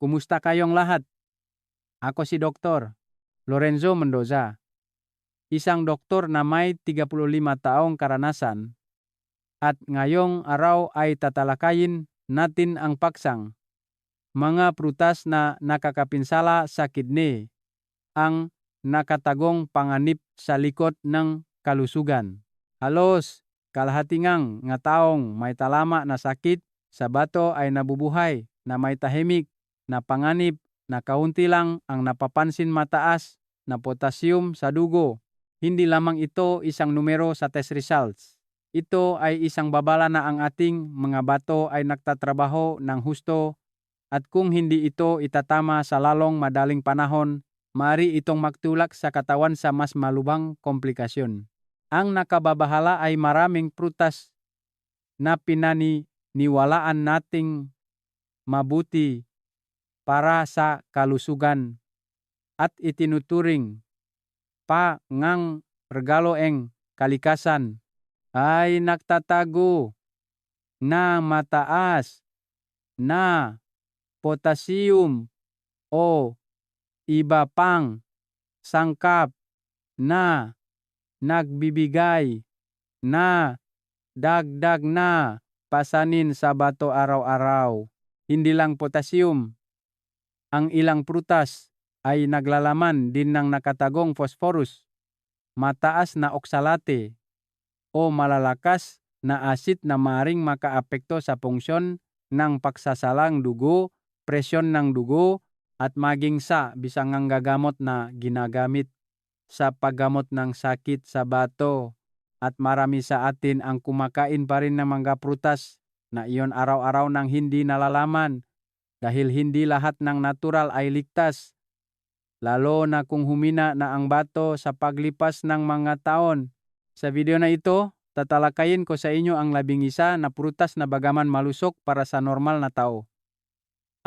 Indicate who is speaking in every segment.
Speaker 1: Kumusta kayong lahat? Ako si Dr. Lorenzo Mendoza, isang doktor na may 35 taong karanasan at ngayong araw ay tatalakayin natin ang paksang mga prutas na nakakapinsala sa kidney, ang nakatagong panganib sa likod ng kalusugan. Halos kalahatingang nga taong may talama na sakit sa bato ay nabubuhay na may tahimik na panganib na kaunti lang ang napapansin mataas na potassium sa dugo. Hindi lamang ito isang numero sa test results. Ito ay isang babala na ang ating mga bato ay nagtatrabaho ng husto at kung hindi ito itatama sa lalong madaling panahon, maaari itong magtulak sa katawan sa mas malubhang komplikasyon. Ang nakababahala ay maraming prutas na pinaniniwalaan nating mabuti para sa kalusugan at itinuturing pa ngang regalo ng kalikasan ay nagtatago na mataas na potassium o iba pang sangkap na nagbibigay na dagdag na pasanin sa bato araw-araw. Hindi lang potassium. Ang ilang prutas ay naglalaman din ng nakatagong phosphorus, mataas na oksalate, o malalakas na asid na maaaring makaapekto sa funksyon ng pagsasalang dugo, presyon ng dugo, at maging sa bisangang gagamot na ginagamit sa paggamot ng sakit sa bato. At marami sa atin ang kumakain pa rin ng mga prutas na iyon araw-araw nang hindi nalalaman dahil hindi lahat ng natural ay ligtas. Lalo na kung humina na ang bato sa paglipas ng mga taon. Sa video na ito, tatalakayin ko sa inyo ang 11 na prutas na bagaman malusok para sa normal na tao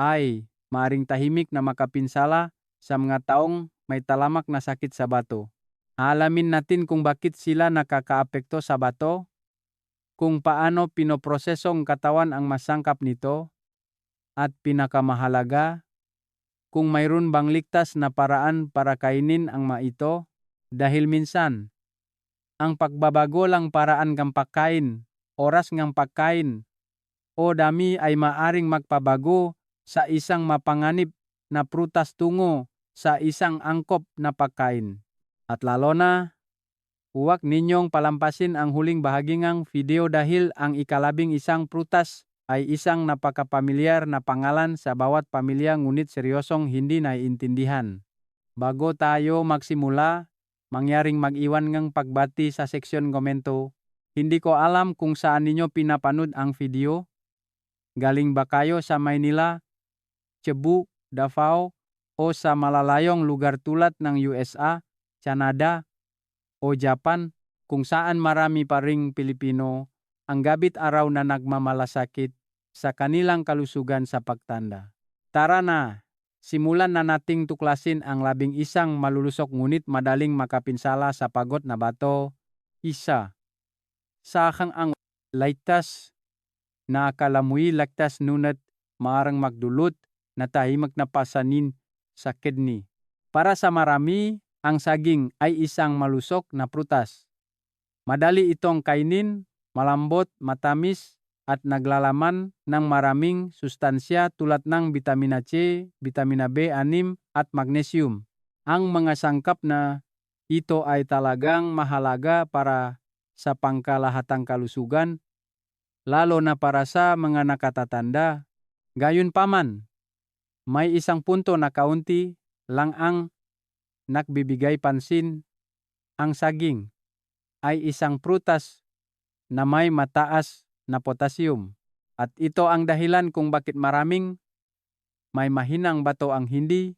Speaker 1: ay maaring tahimik na makapinsala sa mga taong may talamak na sakit sa bato. Alamin natin kung bakit sila nakakaapekto sa bato, kung paano pinoprosesong katawan ang masangkap nito, at pinakamahalaga, kung mayroon bang ligtas na paraan para kainin ang ito dahil minsan, ang pagbabago lang paraan ng pagkain, oras ng pagkain, o dami ay maaring magpabago sa isang mapanganib na prutas tungo sa isang angkop na pagkain. At lalo na, huwag ninyong palampasin ang huling bahagingang video dahil ang ika-11 prutas ay isang napakapamilyar na pangalan sa bawat pamilya ngunit seryosong hindi naiintindihan. Bago tayo magsimula, mangyaring mag-iwan ng pagbati sa seksyon komento. Hindi ko alam kung saan ninyo pinapanood ang video. Galing ba kayo sa Maynila, Cebu, Davao, o sa malalayong lugar tulad ng USA, Canada, o Japan, kung saan marami pa ring Pilipino ang gabit-araw na nagmamalasakit sa kanilang kalusugan sa pagtanda. Tara na, simulan na nating tuklasin ang 11 malulusok ngunit madaling makapinsala sa pagod na bato. Isa, sakang ang ligtas na kalamuy laktas nunat maarang magdulot na tahimik na pasanin sa kidney. Para sa marami, ang saging ay isang malusok na prutas. Madali itong kainin, malambot, matamis, at naglalaman ng maraming sustansya tulad ng vitamina C, vitamina B6 at magnesium. Ang mga sangkap na ito ay talagang mahalaga para sa pangkalahatang kalusugan, lalo na para sa mga nakatatanda. Gayunpaman, may isang punto na kaunti lang ang nagbibigay pansin. Ang saging ay isang prutas na may mataas na potassium at ito ang dahilan kung bakit maraming may mahinang bato ang hindi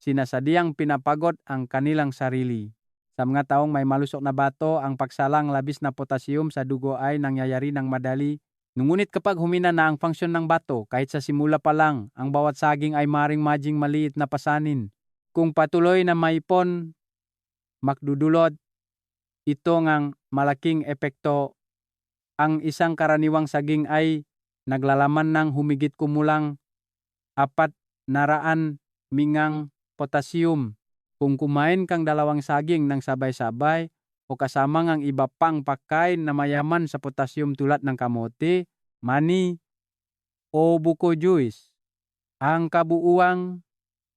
Speaker 1: sinasadyang pinapagod ang kanilang sarili. Sa mga taong may malusok na bato, ang pagsalang labis na potassium sa dugo ay nangyayari ng madali. Ngunit kapag humina na ang function ng bato, kahit sa simula pa lang, ang bawat saging ay maring maging maliit na pasanin. Kung patuloy na maipon, makdudulot, ito ngang malaking epekto. Ang isang karaniwang saging ay naglalaman ng humigit kumulang 4 naraan mingang potassium. Kung kumain kang 2 saging ng sabay-sabay o kasama ng iba pang pagkain na mayaman sa potassium tulad ng kamote, mani, o buko juice, ang kabuuang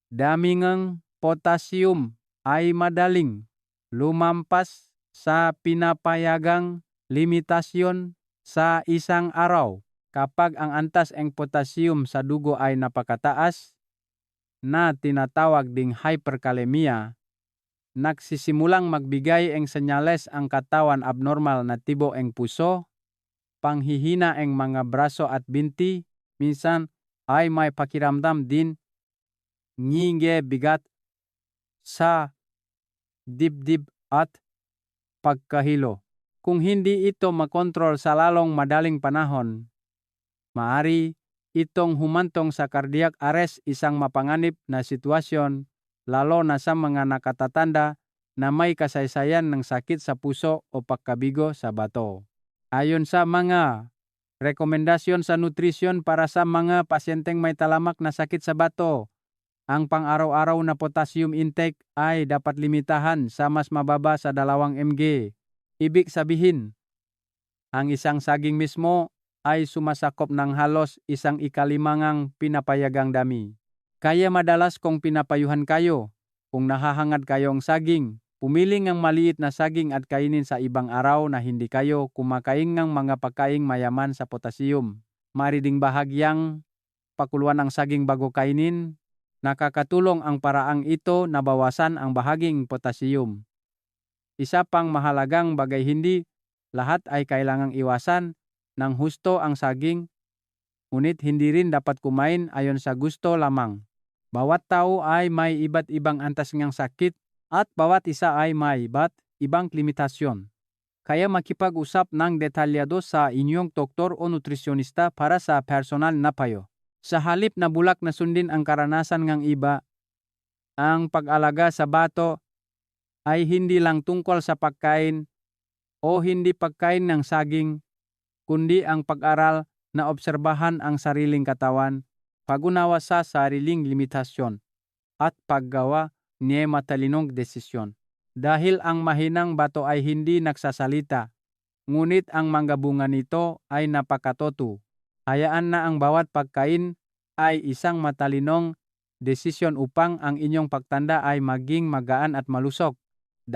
Speaker 1: dami ng potassium ay madaling lumampas sa pinapayagang limitasyon sa isang araw. Kapag ang antas ng potassium sa dugo ay napakataas, na tinatawag ding hyperkalemia, nagsisimulang magbigay ang senyales ang katawan abnormal na tibo ang puso, panghihina ang mga braso at binti, minsan ay may pakiramdam din nginge bigat sa dibdib at pagkahilo. Kung hindi ito makontrol sa lalong madaling panahon, maari itong humantong sa cardiac arrest, isang mapanganib na sitwasyon lalo na sa mga nakatatanda na may kasaysayan ng sakit sa puso o pagkabigo sa bato. Ayon sa mga rekomendasyon sa nutrisyon para sa mga pasyenteng may talamak na sakit sa bato, ang pang-araw-araw na potassium intake ay dapat limitahan sa mas mababa sa 2 mg. Ibig sabihin, ang isang saging mismo ay sumasakop ng halos 1/5 ng pinapayagang dami. Kaya madalas kung pinapayuhan kayo, kung nahahangad kayong saging, pumili ng maliit na saging at kainin sa ibang araw na hindi kayo kumakain ng mga pagkaing mayaman sa potassium. Maaari ding bahagyang pakuluan ang saging bago kainin. Nakakatulong ang paraang ito na bawasan ang bahaging potassium. Isa pang mahalagang bagay, hindi lahat ay kailangang iwasan ng husto ang saging, ngunit hindi rin dapat kumain ayon sa gusto lamang. Bawat tao ay may iba't ibang antas ng sakit at bawat isa ay may iba't ibang limitasyon. Kaya makipag-usap ng detalyado sa inyong doktor o nutrisyonista para sa personal na payo. Sa halip na bulak na sundin ang karanasan ng iba, ang pag-alaga sa bato ay hindi lang tungkol sa pagkain o hindi pagkain ng saging, kundi ang pag-aral na obserbahan ang sariling katawan, pag-unawa sa sariling limitasyon, at paggawa ng matalinong desisyon. Dahil ang mahinang bato ay hindi nagsasalita, ngunit ang mga bunga nito ay napakatoto. Hayaan na ang bawat pagkain ay isang matalinong desisyon upang ang inyong pagtanda ay maging magaan at malusog. 2.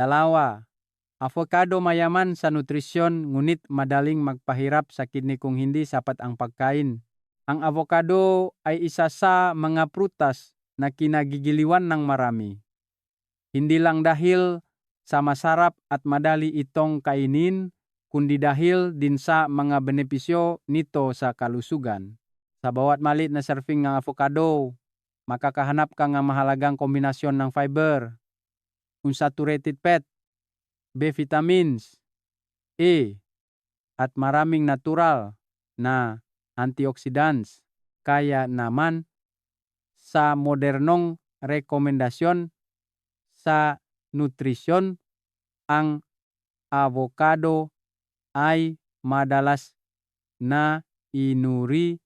Speaker 1: Avocado, mayaman sa nutrisyon ngunit madaling magpahirap sa kidney kung hindi sapat ang pagkain. Ang avocado ay isa sa mga prutas na kinagigiliwan ng marami. Hindi lang dahil sa masarap at madali itong kainin, kundi dahil din sa mga benepisyo nito sa kalusugan. Sa bawat maliit na serving ng avocado, makakahanap ka ng mahalagang kombinasyon ng fiber, unsaturated fat, B vitamins, E, at maraming natural na antioxidants. Kaya naman sa modernong rekomendasyon sa nutrisyon, ang avocado ay madalas na inuri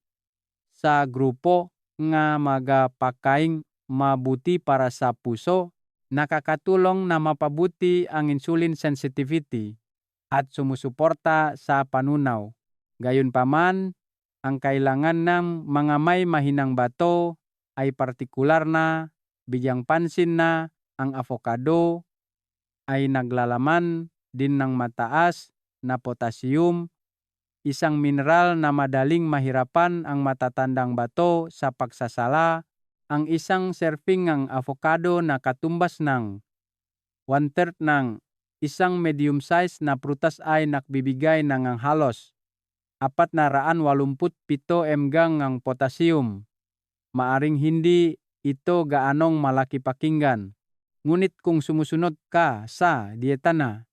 Speaker 1: sa grupo nga magapakaing mabuti para sa puso, nakakatulong na mapabuti ang insulin sensitivity at sumusuporta sa panunaw. Gayunpaman, ang kailangan ng mga may mahinang bato ay partikular na bigyang pansin na ang avocado ay naglalaman din ng mataas na potassium, isang mineral na madaling mahirapan ang matatandang bato sa pagsasala. Ang isang serving ng avocado na katumbas ng 1/3 ng isang medium-size na prutas ay nakbibigay ng halos 487 mg ng potassium. Maaring hindi ito gaanong malaki pakinggan, ngunit kung sumusunod ka sa dieta na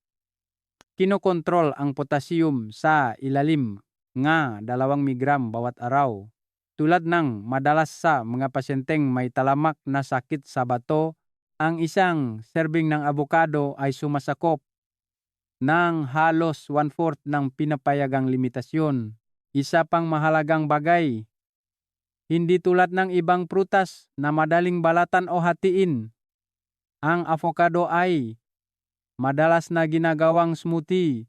Speaker 1: kinokontrol ang potassium sa ilalim nga 2 mg bawat araw, tulad ng madalas sa mga pasyenteng may talamak na sakit sa bato, ang isang serving ng avocado ay sumasakop ng halos 1/4 ng pinapayagang limitasyon. Isa pang mahalagang bagay, Hindi tulad ng ibang prutas na madaling balatan o hatiin. Ang avocado ay madalas na ginagawang smoothie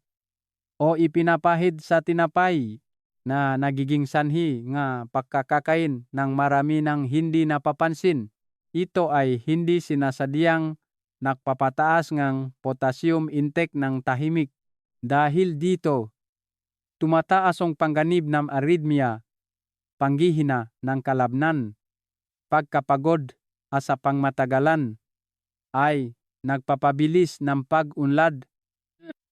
Speaker 1: o ipinapahid sa tinapay na nagiging sanhi nga pagkakakain ng marami ng hindi napapansin. Ito ay hindi sinasadyang nagpapataas ng potassium intake ng tahimik. Dahil dito, tumataas ang panganib ng arrhythmia, panghihina ng kalabnan, pagkapagod sa pangmatagalan, ay nagpapabilis ng pag-unlad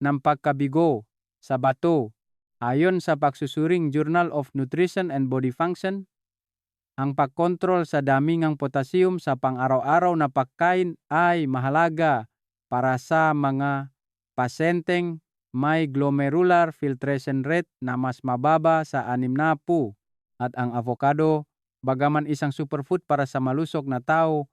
Speaker 1: ng pagkabigo sa bato. Ayon sa pagsusuring Journal of Nutrition and Body Function, ang pagkontrol sa dami ng potassium sa pang-araw-araw na pagkain ay mahalaga para sa mga pasyenteng may glomerular filtration rate na mas mababa sa 60. At ang avocado, bagaman isang superfood para sa malusog na tao,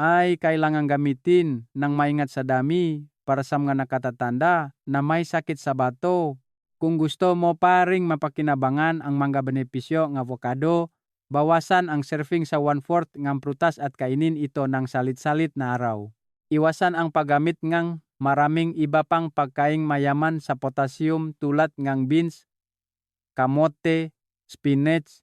Speaker 1: ay kailangang gamitin ng maingat sa dami para sa mga nakatatanda na may sakit sa bato. Kung gusto mo pa ring mapakinabangan ang mga benepisyo ng avocado, bawasan ang serving sa 1/4 ng prutas at kainin ito ng salit-salit na araw. Iwasan ang paggamit ng maraming iba pang pagkaing mayaman sa potassium tulad ng beans, kamote, spinach,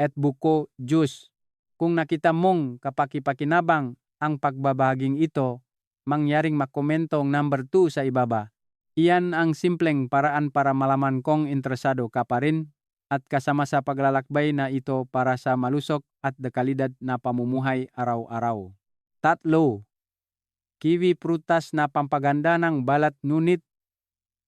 Speaker 1: at buko juice. Kung nakita mong kapakipakinabang ang pagbabahaging ito, mangyaring makomentong number 2 sa ibaba. Iyan ang simpleng paraan para malaman kung interesado ka pa rin at kasama sa paglalakbay na ito para sa malusog at dekalidad na pamumuhay araw-araw. 3. Kiwi prutas na pampaganda ng balat ngunit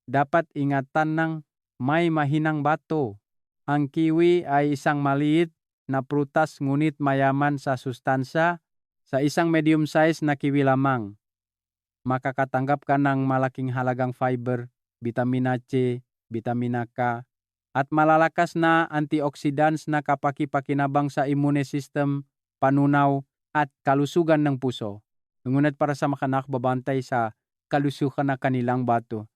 Speaker 1: dapat ingatan ng may mahinang bato. Ang kiwi ay isang maliit na prutas ngunit mayaman sa sustansya. Sa isang medium size na kiwi lamang, makakatanggap ka ng malaking halagang fiber, vitamina C, vitamina K, at malalakas na antioxidants na kapakipakinabang sa immune system, panunaw, at kalusugan ng puso. Ngunit para sa makanak babantay sa kalusugan na kanilang bato.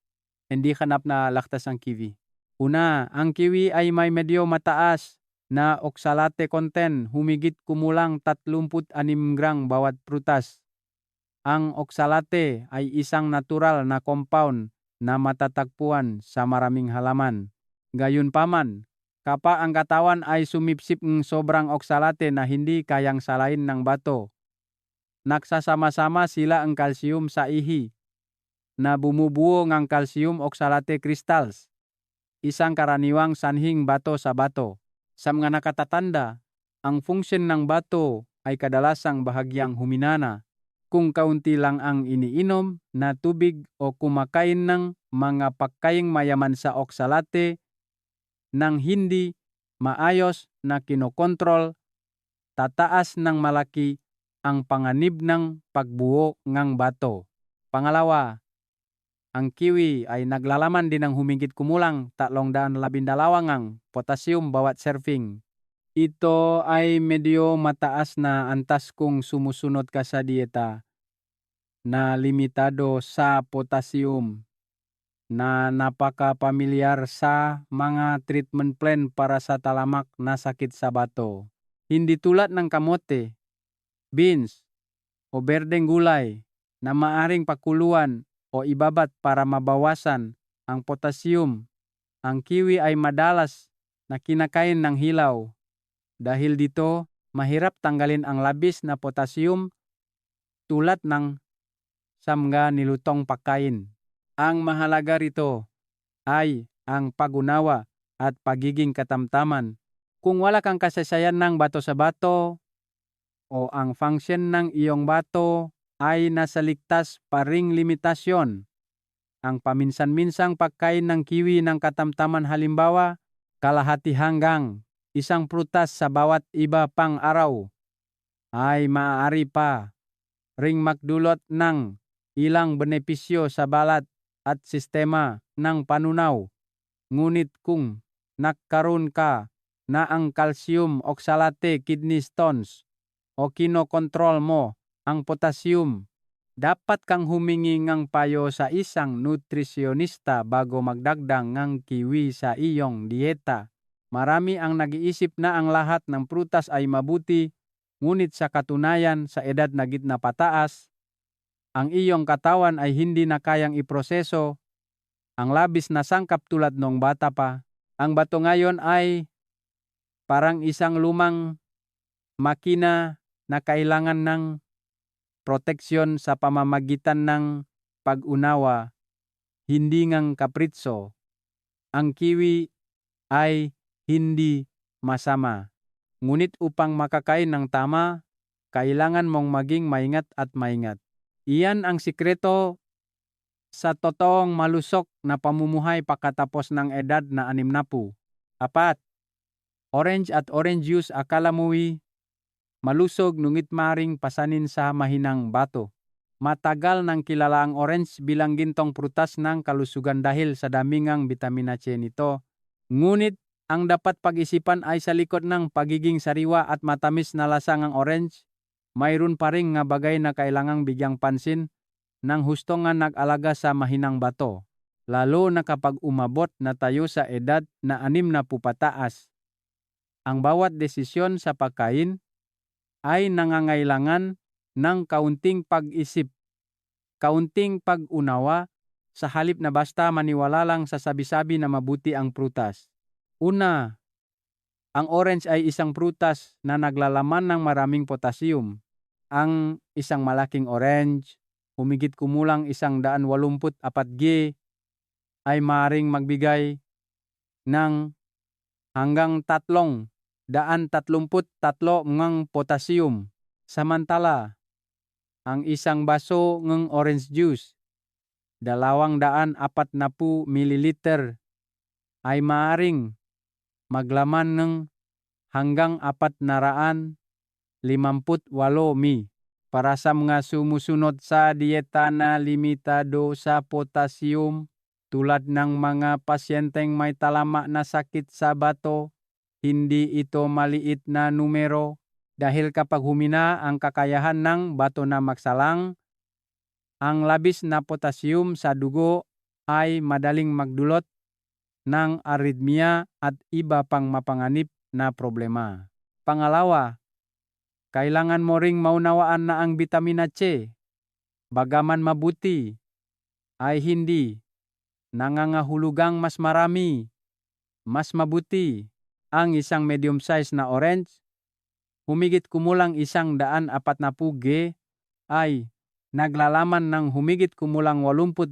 Speaker 1: Hindi hanap na laktas ang kiwi. Una, ang kiwi ay may medyo mataas na oxalate content, humigit kumulang 36 gram bawat prutas. Ang oxalate ay isang natural na compound na matatagpuan sa maraming halaman. Gayunpaman, kapag ang katawan ay sumipsip ng sobrang oxalate na hindi kayang salain ng bato, nagsasama-sama sila ang calcium sa ihi na bumubuo ng calcium oxalate crystals, isang karaniwang sanhing bato sa bato. Sa mga nakatatanda, ang function ng bato ay kadalasang bahagyang huminana kung kaunti lang ang iniinom na tubig o kumakain ng mga pagkaing mayaman sa oxalate nang hindi maayos na kinokontrol, tataas ng malaki ang panganib ng pagbuo ng bato. Pangalawa, ang kiwi ay naglalaman din ng humigit kumulang 312 ng potassium bawat serving. Ito ay medyo mataas na antas kung sumusunod ka sa dieta na limitado sa potassium na napaka-pamilyar sa mga treatment plan para sa talamak na sakit sa bato. Hindi tulad ng kamote, beans, o berdeng gulay na maaring pakuluan o ibabat para mabawasan ang potassium. Ang kiwi ay madalas na kinakain ng hilaw. Dahil dito, mahirap tanggalin ang labis na potassium tulad ng sa mga nilutong pagkain. Ang mahalaga rito ay ang pag-unawa at pagiging katamtaman. Kung wala kang kasaysayan ng bato sa bato o ang function ng iyong bato ay nasa ligtas pa ring limitasyon, ang paminsan-minsang pagkain ng kiwi ng katamtaman, halimbawa, kalahati hanggang isang prutas sa bawat iba pang araw, ay maaari pa ring magdulot ng ilang benepisyo sa balat at sistema ng panunaw. Ngunit kung nagkaroon ka na ang calcium oxalate kidney stones o kinokontrol mo ang potassium, dapat kang humingi ng payo sa isang nutrisyonista bago magdagdag ng kiwi sa iyong dieta. Marami ang nag-iisip na ang lahat ng prutas ay mabuti, ngunit sa katunayan sa edad na gitna pataas, ang iyong katawan ay hindi na kayang iproseso ang labis na sangkap tulad nung bata pa. Ang bato ngayon ay parang isang lumang makina na kailangan ng proteksyon sa pamamagitan ng pag-unawa, hindi ngang kapritso. Ang kiwi ay hindi masama. Ngunit upang makakain ng tama, kailangan mong maging maingat at maingat. Iyan ang sikreto sa totoong malusok na pamumuhay pagkatapos ng edad na 60. 4. Orange at orange juice akala mo'y malusog ngunit maring pasanin sa mahinang bato. Matagal nang kilala ang orange bilang gintong prutas ng kalusugan dahil sa damingang bitamina C nito. Ngunit ang dapat pag-isipan ay sa likod ng pagiging sariwa at matamis na lasa ng orange, mayroon pa ring nga bagay na kailangang bigyang pansin ng husto nga nag-alaga sa mahinang bato, lalo na kapag umabot na tayo sa edad na 60 pataas. Ang bawat desisyon sa pagkain ay nangangailangan ng kaunting pag-isip, kaunting pag-unawa, sa halip na basta maniwala lang sa sabi-sabi na mabuti ang prutas. Una, ang orange ay isang prutas na naglalaman ng maraming potassium. Ang isang malaking orange, humigit kumulang 184G, ay maaaring magbigay ng hanggang 333 ng potassium. Samantala, ang isang baso ng orange juice, 240 ml, ay maaaring maglaman ng hanggang 458 para sa mga sumusunod sa dieta na limitado sa potassium, tulad ng mga pasyenteng may talama na sakit sa bato. Hindi ito maliit na numero dahil kapag humina ang kakayahan ng bato na magsalang, ang labis na potassium sa dugo ay madaling magdulot ng arrhythmia at iba pang mapanganib na problema. Pangalawa, kailangan mo ring maunawaan na ang bitamina C, bagaman mabuti, ay hindi nangangahulugang mas marami, mas mabuti. Ang isang medium size na orange, humigit kumulang 140G, ay naglalaman ng humigit kumulang 82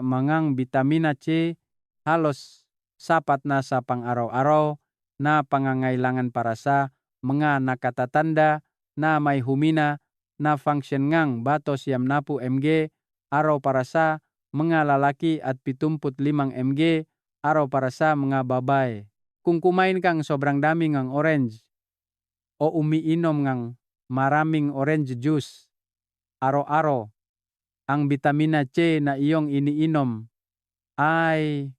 Speaker 1: mangang bitamina C, halos sapat na sa pang-araw-araw na pangangailangan para sa mga nakatatanda na may humina na function ngang bato 70 mg araw para sa mga lalaki at 75 mg araw para sa mga babae. Kung kumain kang sobrang dami ng orange o umiinom ng maraming orange juice araw-araw, ang bitamina C na iyong iniinom ay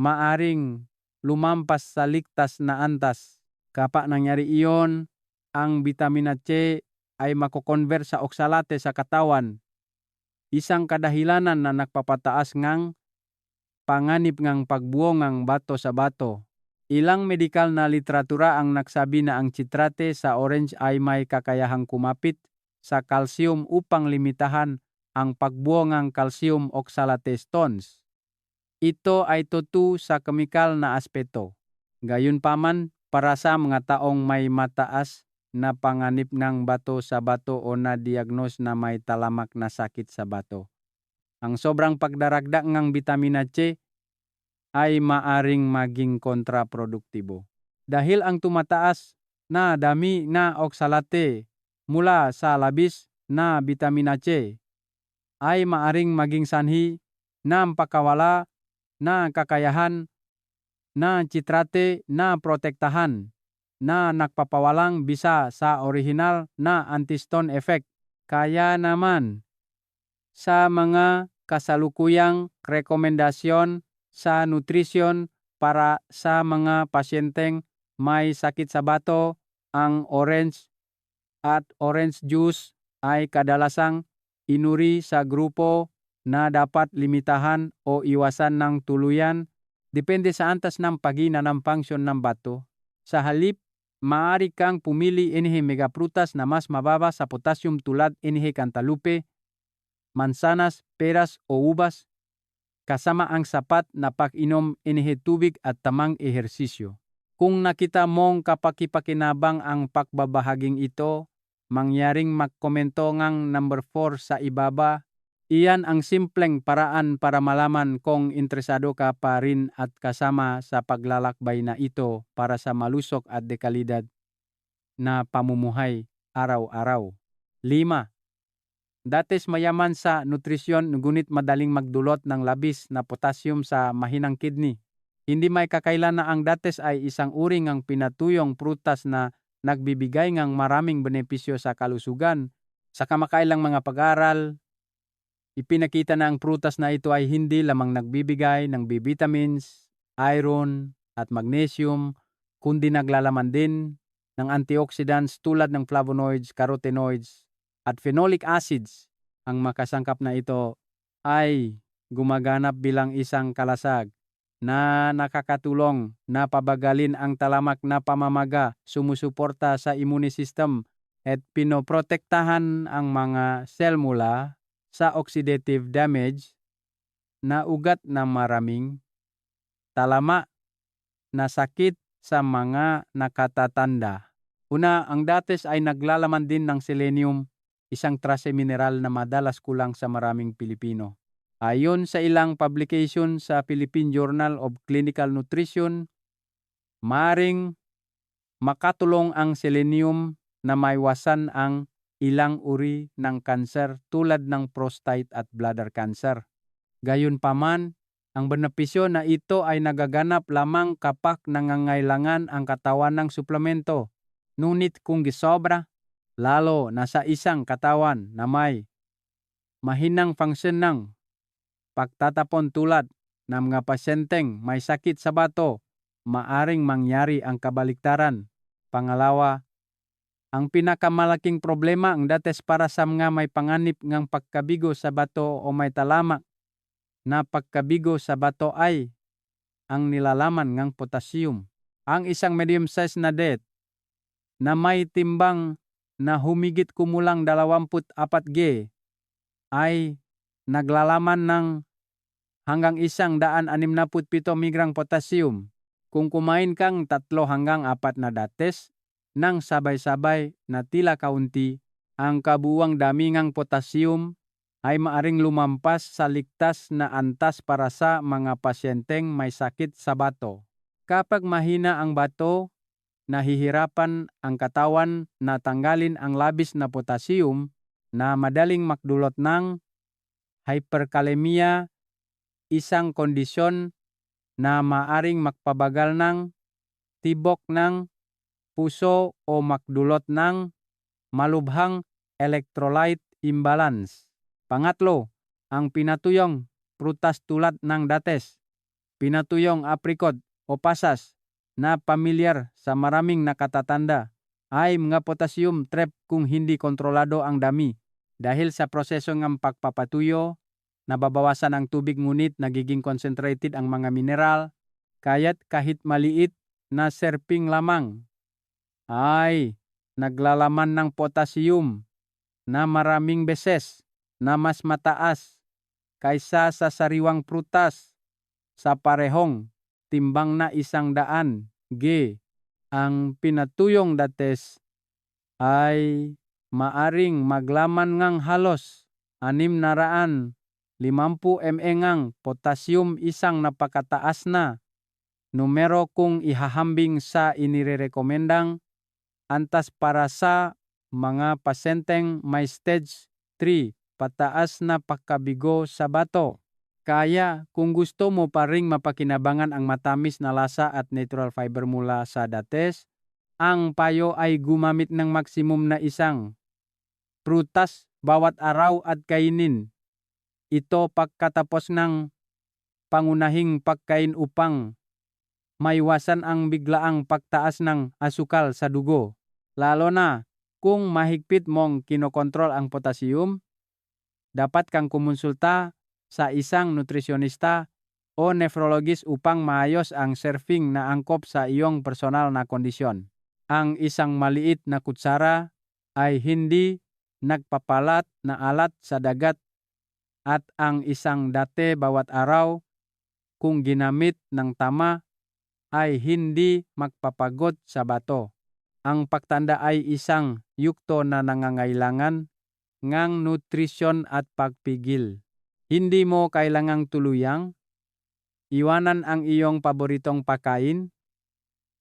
Speaker 1: maaring lumampas sa ligtas na antas. Kapag nangyari iyon, ang bitamina C ay makokonvert sa oksalate sa katawan, isang kadahilanan na nagpapataas ngang panganib ngang pagbuo ngang bato sa bato. Ilang medikal na literatura ang nagsabi na ang citrate sa orange ay may kakayahang kumapit sa calcium upang limitahan ang pagbuo ng calcium oxalate stones. Ito ay totoo sa kemikal na aspeto. Gayunpaman, para sa mga taong may mataas na panganib ng bato sa bato o na-diagnose na may talamak na sakit sa bato, ang sobrang pagdaragdag ng bitamina C ay maaring maging kontraproduktibo. Dahil ang tumataas na dami na oksalate mula sa labis na bitamina C ay maaring maging sanhi ng pagkawala na kakayahan na citrate na protektahan na nagpapawalang bisa sa orihinal na anti-stone effect. Kaya naman, sa mga kasalukuyang rekomendasyon sa nutrisyon para sa mga pasyenteng may sakit sa bato, ang orange at orange juice ay kadalasang inuri sa grupo na dapat limitahan o iwasan ng tuluyan Depende sa antas ng pagina ng function ng bato. Sa halip, maaari kang pumili inihi megaprutas na mas mababa sa potassium tulad inihi cantaloupe, mansanas, peras o ubas, kasama ang sapat na pag-inom inihi tubig at tamang ehersisyo. Kung nakita mong kapakipakinabang ang pagbabahaging ito, mangyaring magkomento ngang number 4 sa ibaba. Iyan ang simpleng paraan para malaman kung interesado ka pa rin at kasama sa paglalakbay na ito para sa malusog at dekalidad na pamumuhay araw-araw. 5. Dates mayaman sa nutrisyon ngunit madaling magdulot ng labis na potassium sa mahinang kidney. Hindi may kakailan na ang dates ay isang uri ng pinatuyong prutas na nagbibigay ng maraming benepisyo sa kalusugan. Sa kamakailang mga pag-aral, ipinakita na ang prutas na ito ay hindi lamang nagbibigay ng B vitamins, iron at magnesium, kundi naglalaman din ng antioxidants tulad ng flavonoids, carotenoids at phenolic acids. Ang makasangkap na ito ay gumaganap bilang isang kalasag na nakakatulong na pabagalin ang talamak na pamamaga, sumusuporta sa immune system at pinoprotektahan ang mga sel mula sa oxidative damage na ugat na maraming talama na sakit sa mga nakatatanda. Una, ang dates ay naglalaman din ng selenium, isang trase mineral na madalas kulang sa maraming Pilipino. Ayon sa ilang publication sa Philippine Journal of Clinical Nutrition, maaring makatulong ang selenium na maiwasan ang ilang uri ng kanser tulad ng prostate at bladder cancer. Gayunpaman, ang benepisyo na ito ay nagaganap lamang kapag nangangailangan ang katawan ng suplemento. Ngunit kung gisobra, lalo na sa isang katawan na may mahinang function ng pagtatapon tulad ng mga pasyenteng may sakit sa bato, maaring mangyari ang kabaliktaran. Pangalawa, ang pinakamalaking problema ang dates para sa mga may panganib ng pagkabigo sa bato o may talamak na pagkabigo sa bato ay ang nilalaman ng potassium. Ang isang medium-sized na date na may timbang na humigit kumulang 24 g ay naglalaman ng hanggang 167 migrang potassium. Kung kumain kang 3 hanggang 4 na dates nang sabay-sabay na tila kaunti, ang kabuuang dami ng potassium ay maaring lumampas sa ligtas na antas para sa mga pasyenteng may sakit sa bato. Kapag mahina ang bato, nahihirapan ang katawan na tanggalin ang labis na potassium na madaling magdulot ng hyperkalemia, isang kondisyon na maaring magpabagal ng tibok ng puso o magdulot ng malubhang electrolyte imbalance. Pangatlo, ang pinatuyong prutas tulad ng dates, pinatuyong apricot o pasas na pamilyar sa maraming nakatatanda ay mga potassium trap kung hindi kontrolado ang dami. Dahil sa proseso ng pagpapatuyo, nababawasan ang tubig ngunit nagiging concentrated ang mga mineral, kaya't kahit maliit na serping lamang ay naglalaman ng potassium na maraming beses na mas mataas kaysa sa sariwang prutas sa parehong timbang na 100 g. Ang pinatuyong dates ay maaring maglaman ng halos 650 mg ng potassium, isang napakataas na numero kung ihahambing sa inirekomendang antas para sa mga pasyenteng may stage 3 pataas na pagkabigo sa bato. Kaya kung gusto mo pa ring mapakinabangan ang matamis na lasa at natural fiber mula sa dates, ang payo ay gumamit ng maksimum na isang prutas bawat araw at kainin ito pagkatapos ng pangunahing pagkain upang maiwasan ang biglaang pagtaas ng asukal sa dugo. Lalo na kung mahigpit mong kinokontrol ang potassium, dapat kang kumonsulta sa isang nutrisyonista o nephrologist upang maayos ang surfing na angkop sa iyong personal na kondisyon. Ang isang maliit na kutsara ay hindi nagpapalat na alat sa dagat at ang isang date bawat araw kung ginamit ng tama ay hindi magpapagod sa bato. Ang pagtanda ay isang yukto na nangangailangan ngang nutrisyon at pagpigil. Hindi mo kailangang tuluyang iwanan ang iyong paboritong pagkain,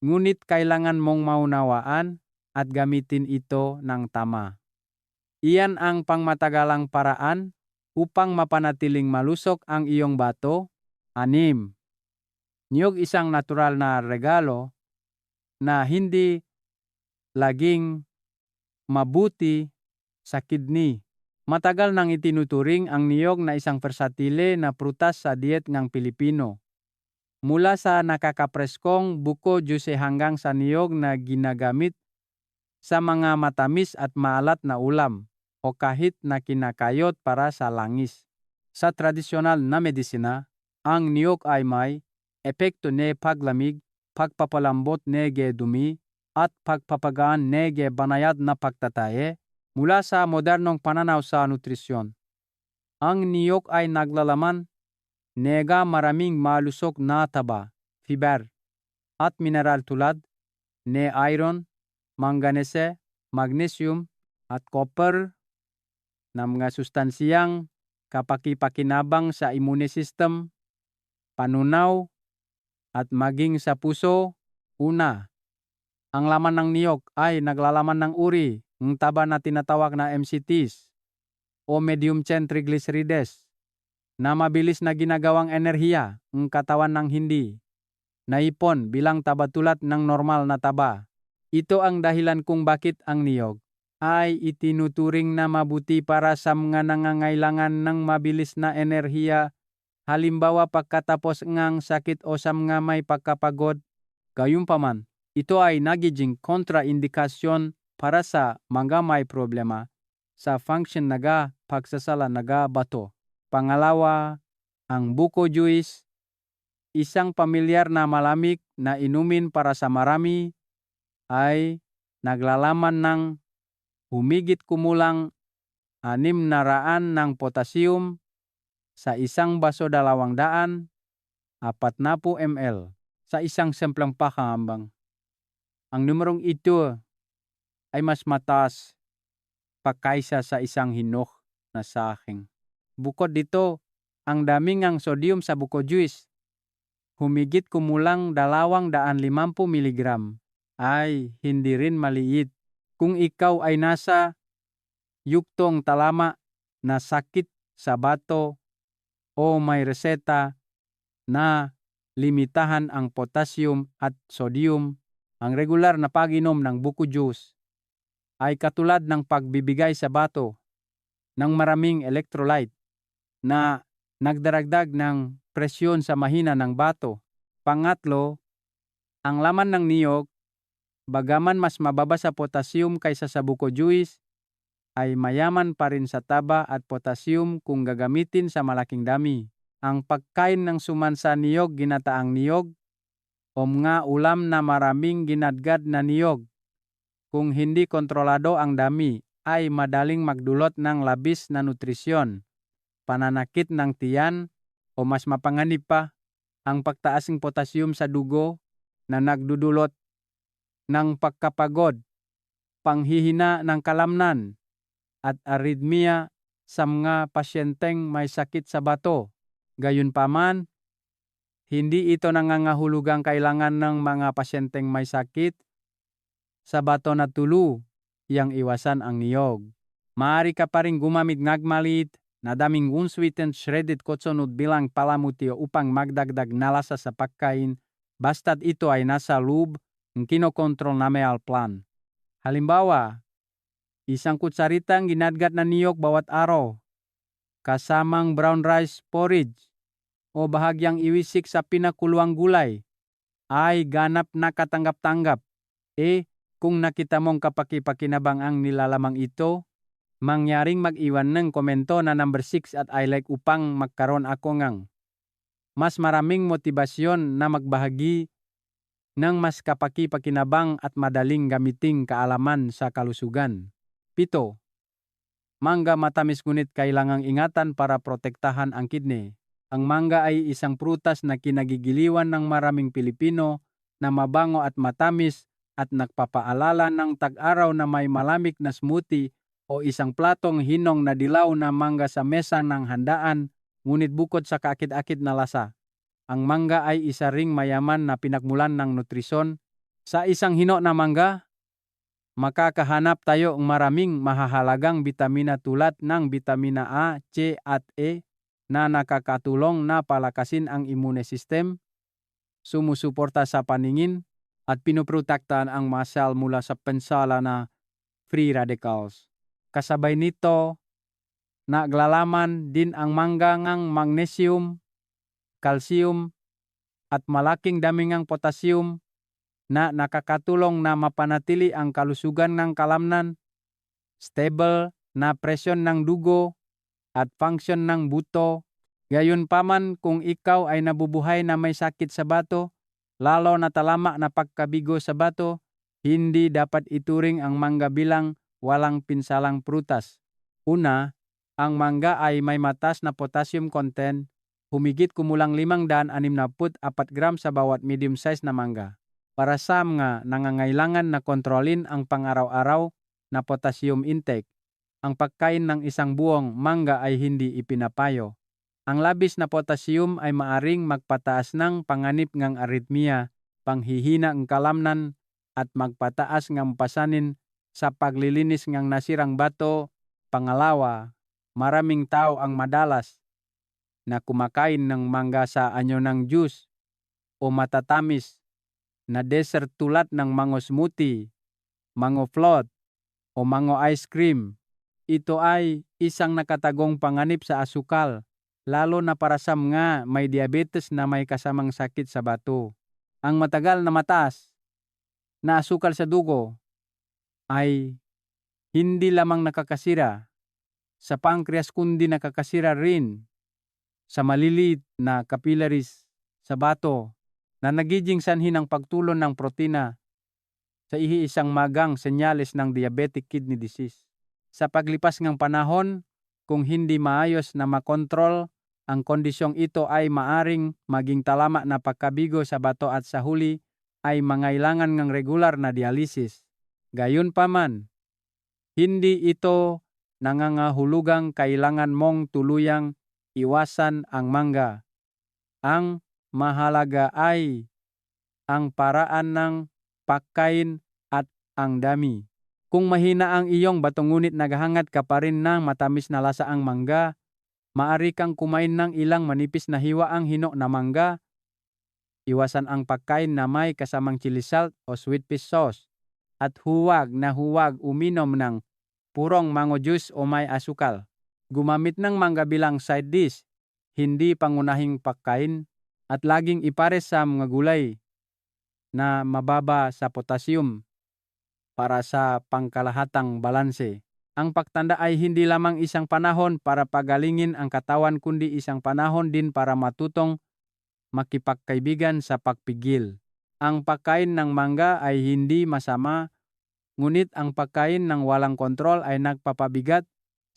Speaker 1: ngunit kailangan mong maunawaan at gamitin ito ng tama. Iyan ang pangmatagalang paraan upang mapanatiling malusog ang iyong bato. 6. Niyog isang natural na regalo na hindi laging mabuti sa kidney. Matagal nang itinuturing ang niyog na isang versatile na prutas sa diet ng Pilipino. Mula sa nakakapreskong buko juice hanggang sa niyog na ginagamit sa mga matamis at maalat na ulam o kahit na kinakayot para sa langis. Sa tradisyonal na medisina, ang niyog ay may epekto ne paglamig, pagpapalambot nege dumi, at pagpapagaan nege banayad na pagtataye mula sa modernong pananaw sa nutrisyon. Ang niyog ay naglalaman nega maraming malusog na taba, fiber, at mineral tulad ne iron, manganese, magnesium, at copper na mga sustansiyang kapakipakinabang sa immune system, panunaw, at maging sa puso. Una, ang laman ng niyog ay naglalaman ng uri ng taba na tinatawag na MCTs o medium chain triglycerides na mabilis na ginagawang enerhiya ng katawan ng hindi naipon bilang taba tulad ng normal na taba. Ito ang dahilan kung bakit ang niyog ay itinuturing na mabuti para sa mga nangangailangan ng mabilis na enerhiya, halimbawa pagkatapos ng sakit o sa mga may pagkapagod. Gayunpaman, ito ay nagiging kontraindikasyon para sa mga may problema sa function naga pagsasala naga bato. Pangalawa, ang buko juice, isang pamilyar na malamig na inumin para sa marami, ay naglalaman ng humigit kumulang 600 ng potassium sa isang baso 240 ml sa isang simpleng pakahambang. Ang numerong ito ay mas mataas pa kaysa sa isang hinok na sahing. Bukod dito, ang daming ang sodium sa buko juice, humigit kumulang 250 mg, ay hindi rin maliit. Kung ikaw ay nasa yuktong talama na sakit sa bato o may reseta na limitahan ang potassium at sodium, ang regular na pag-inom ng buko juice ay katulad ng pagbibigay sa bato ng maraming electrolyte na nagdaragdag ng presyon sa mahina ng bato. Pangatlo, ang laman ng niyog, bagaman mas mababa sa potassium kaysa sa buko juice, ay mayaman pa rin sa taba at potassium kung gagamitin sa malaking dami. Ang pagkain ng sumansa niyog, ginataang niyog, o mga ulam na maraming ginadgad na niyog, kung hindi kontrolado ang dami, ay madaling magdulot ng labis na nutrisyon, pananakit ng tiyan, o mas mapanganib pa, ang pagtaas ng potassium sa dugo na nagdudulot ng pagkapagod, panghihina ng kalamnan, at arrhythmia sa mga pasyenteng may sakit sa bato. Gayunpaman, hindi ito nangangahulugang kailangan ng mga pasyenteng may sakit sa bato na tuluyang iwasan ang niyog. Maaari ka pa rin gumamit ng maliit na daming unsweetened shredded kotsonut bilang palamuti upang magdagdag na lasa sa pagkain, basta't ito ay nasa loob ng kinokontrol na meal plan. Halimbawa, isang kutsaritang ginadgat na niyog bawat araw, kasamang brown rice porridge o bahagyang iwisik sa pinakuluang gulay, ay ganap na katanggap-tanggap. Kung nakita mong kapakipakinabang ang nilalamang ito, mangyaring mag-iwan ng komento na number 6 at I like upang magkaroon ako ngang mas maraming motibasyon na magbahagi ng mas kapaki-pakinabang at madaling gamiting kaalaman sa kalusugan. 7. Mangga matamis ngunit kailangang ingatan para protektahan ang kidney. Ang mangga ay isang prutas na kinagigiliwan ng maraming Pilipino na mabango at matamis at nagpapaalala ng tag-araw na may malamig na smoothie o isang platong hinong na dilaw na mangga sa mesa ng handaan, ngunit bukod sa kaakit-akit na lasa, ang mangga ay isa ring mayaman na pinagmulan ng nutrisyon. Sa isang hino na mangga, makakahanap tayo ng maraming mahahalagang bitamina tulad ng bitamina A, C at E na nakakatulong na palakasin ang immune system, sumusuporta sa paningin, at pinuprotektahan ang muscle mula sa pinsala na free radicals. Kasabay nito, naglalaman din ang mangga ng magnesium, calcium, at malaking damingang potassium na nakakatulong na mapanatili ang kalusugan ng kalamnan, stable na presyon ng dugo, at function ng buto. Gayunpaman kung ikaw ay nabubuhay na may sakit sa bato, lalo na talamak na pagkabigo sa bato, hindi dapat ituring ang mangga bilang walang pinsalang prutas. Una, ang mangga ay may mataas na potassium content, humigit kumulang 564 gram sa bawat medium size na mangga. Para sa mga nangangailangan na kontrolin ang pang-araw-araw na potassium intake, ang pagkain ng isang buong mangga ay hindi ipinapayo. Ang labis na potassium ay maaring magpataas ng panganib ng arrhythmia, panghihina ng kalamnan, at magpataas ng pasanin sa paglilinis ng nasirang bato. Pangalawa, maraming tao ang madalas na kumakain ng mangga sa anyo ng juice o matatamis na dessert tulad ng mango smoothie, mango float, o mango ice cream. Ito ay isang nakatagong panganib sa asukal, lalo na para sa mga may diabetes na may kasamang sakit sa bato. Ang matagal na mataas na asukal sa dugo ay hindi lamang nakakasira sa pancreas kundi nakakasira rin sa maliliit na capillaries sa bato na nagiging sanhi ng pagtulon ng protina sa iisang magang senyales ng diabetic kidney disease. Sa paglipas ng panahon, kung hindi maayos na makontrol, ang kondisyong ito ay maaring maging talamak na pagkabigo sa bato at sa huli ay mangailangan ng regular na dialysis. Gayunpaman, hindi ito nangangahulugang kailangan mong tuluyang iwasan ang mangga. Ang mahalaga ay ang paraan ng pagkain at ang dami. Kung mahina ang iyong bato ngunit naghahangad ka pa rin ng matamis na lasa ang mangga, maaari kang kumain ng ilang manipis na hiwaang hino na mangga. Iwasan ang pagkain na may kasamang chili salt o sweet fish sauce. At huwag uminom ng purong mango juice o may asukal. Gumamit ng mangga bilang side dish, hindi pangunahing pagkain, at laging ipares sa mga gulay na mababa sa potassium para sa pangkalahatang balanse. Ang pagtanda ay hindi lamang isang panahon para pagalingin ang katawan kundi isang panahon din para matutong makipagkaibigan sa pagpigil. Ang pagkain ng mangga ay hindi masama, ngunit ang pagkain ng walang kontrol ay nagpapabigat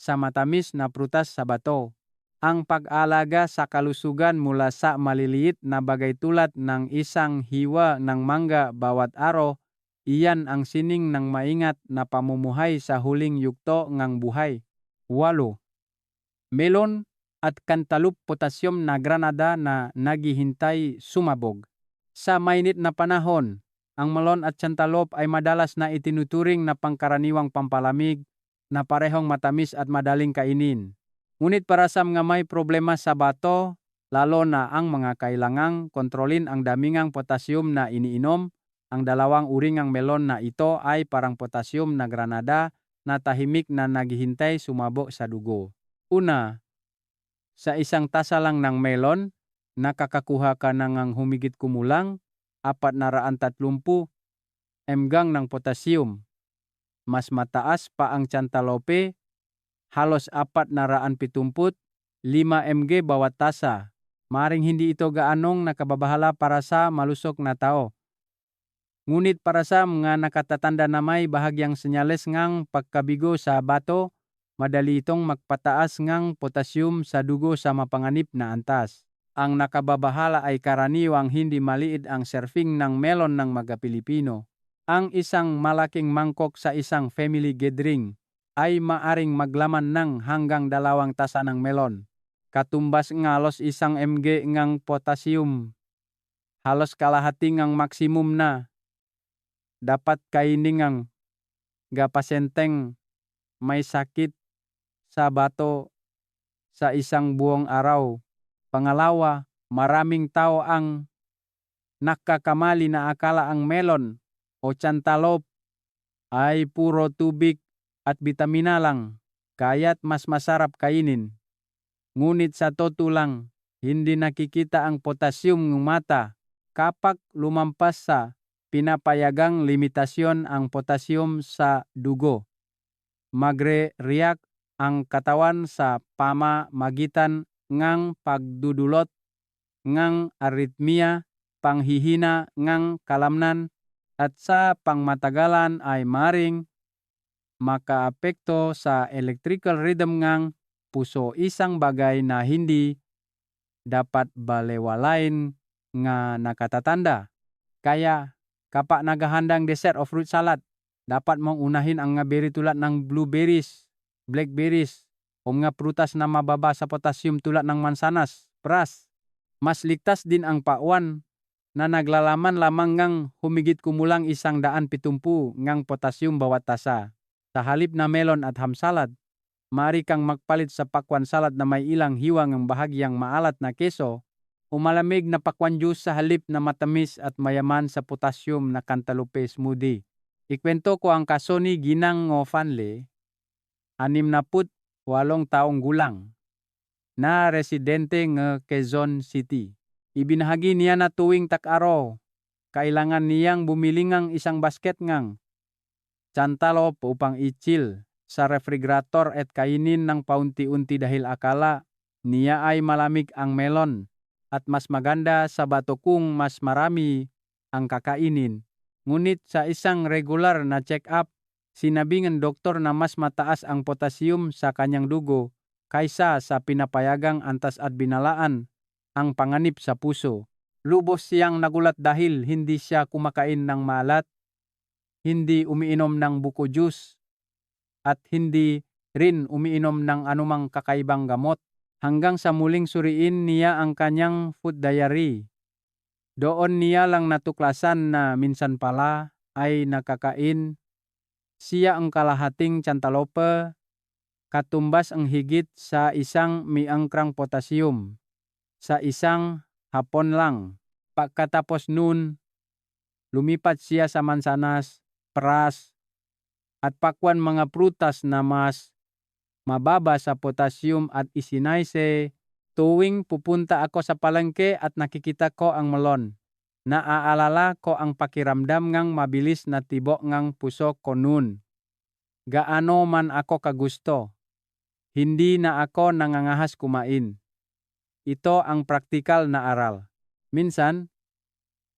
Speaker 1: sa matamis na prutas sa bato. Ang pag-alaga sa kalusugan mula sa maliliit na bagay tulad ng isang hiwa ng mangga bawat araw, iyan ang sining ng maingat na pamumuhay sa huling yugto ng buhay. 8. Melon at cantaloupe potassium na granada na naghihintay sumabog. Sa mainit na panahon, ang melon at cantaloupe ay madalas na itinuturing na pangkaraniwang pampalamig na parehong matamis at madaling kainin. Ngunit para sa mga may problema sa bato, lalo na ang mga kailangang kontrolin ang damingang potassium na iniinom, ang dalawang uri ng melon na ito ay parang potassium na granada na tahimik na naghihintay sumabog sa dugo. Una, sa isang tasa lang ng melon, nakakakuha ka ng humigit kumulang 430 mg ng potassium. Mas mataas pa ang cantaloupe, halos 475 mg bawat tasa. Maring hindi ito gaanong nakababahala para sa malusok na tao. Ngunit para sa mga nakatatanda na may bahagyang senyales ngang pagkabigo sa bato, madali itong magpataas ngang potassium sa dugo sa mapanganib na antas. Ang nakababahala ay karaniwang hindi maliit ang serving ng melon ng mga Pilipino. Ang isang malaking mangkok sa isang family gathering ay maaring maglaman ng hanggang 2 tasa ng melon. Katumbas nga halos 1 mg ngang potassium. Halos kalahati ngang maksimum na dapat kainin ngang pasenteng may sakit sa bato sa isang buong araw. Pangalawa, maraming tao ang nakakamali na akala ang melon o cantaloupe ay puro tubig at bitamina lang, kaya't mas masarap kainin. Ngunit sa totoo lang, hindi nakikita ang potassium ng mata kapag lumampas sa pinapayagang limitasyon ang potassium sa dugo. Magre-react ang katawan sa pamamagitan ngang pagdudulot ngang aritmia, panghihina ngang kalamnan, at sa pangmatagalan ay maring makaapekto sa electrical rhythm ngang puso, isang bagay na hindi dapat balewalain nga nakatatanda. Kaya kapag naghahandang dessert o fruit salad, dapat mong unahin ang nga berry tulad ng blueberries, blackberries, o mga prutas na mababa sa potassium tulad ng mansanas, pras. Mas ligtas din ang pakwan na naglalaman lamang ngang humigit kumulang 170 ngang potassium bawat tasa. Sa halip na melon at ham salad, maaari kang magpalit sa pakwan salad na may ilang hiwang ang bahagyang maalat na keso o malamig na pakwan juice sa halip na matamis at mayaman sa potassium na cantaloupe smoothie. Ikwento ko ang kaso ni Ginang Ngofanle, 68 taong gulang, na residente ng Quezon City. Ibinahagi niya na tuwing tak-araw, kailangan niyang bumili ngang isang basket ngang cantaloupe upang i-chill sa refrigerator at kainin ng paunti-unti dahil akala niya ay malamig ang melon at mas maganda sa bato kung mas marami ang kakainin. Ngunit sa isang regular na check-up, sinabi ng doktor na mas mataas ang potassium sa kanyang dugo kaysa sa pinapayagang antas at binalaan ang panganib sa puso. Lubos siyang nagulat dahil hindi siya kumakain ng maalat, hindi umiinom ng buko juice, at hindi rin umiinom ng anumang kakaibang gamot. Hanggang sa muling suriin niya ang kanyang food diary. Doon niya lang natuklasan na minsan pala ay nakakain siya ang kalahating cantaloupe, katumbas ang higit sa 100 potassium sa isang hapon lang. Pagkatapos nun, lumipat siya sa mansanas, pras, at pakwan mga prutas na mas mababa sa potassium at isinayse. Tuwing pupunta ako sa palengke at nakikita ko ang melon, naaalala ko ang pakiramdam ngang mabilis na tibok ngang puso ko nun. Gaano man ako kagusto, hindi na ako nangangahas kumain. Ito ang praktikal na aral. Minsan,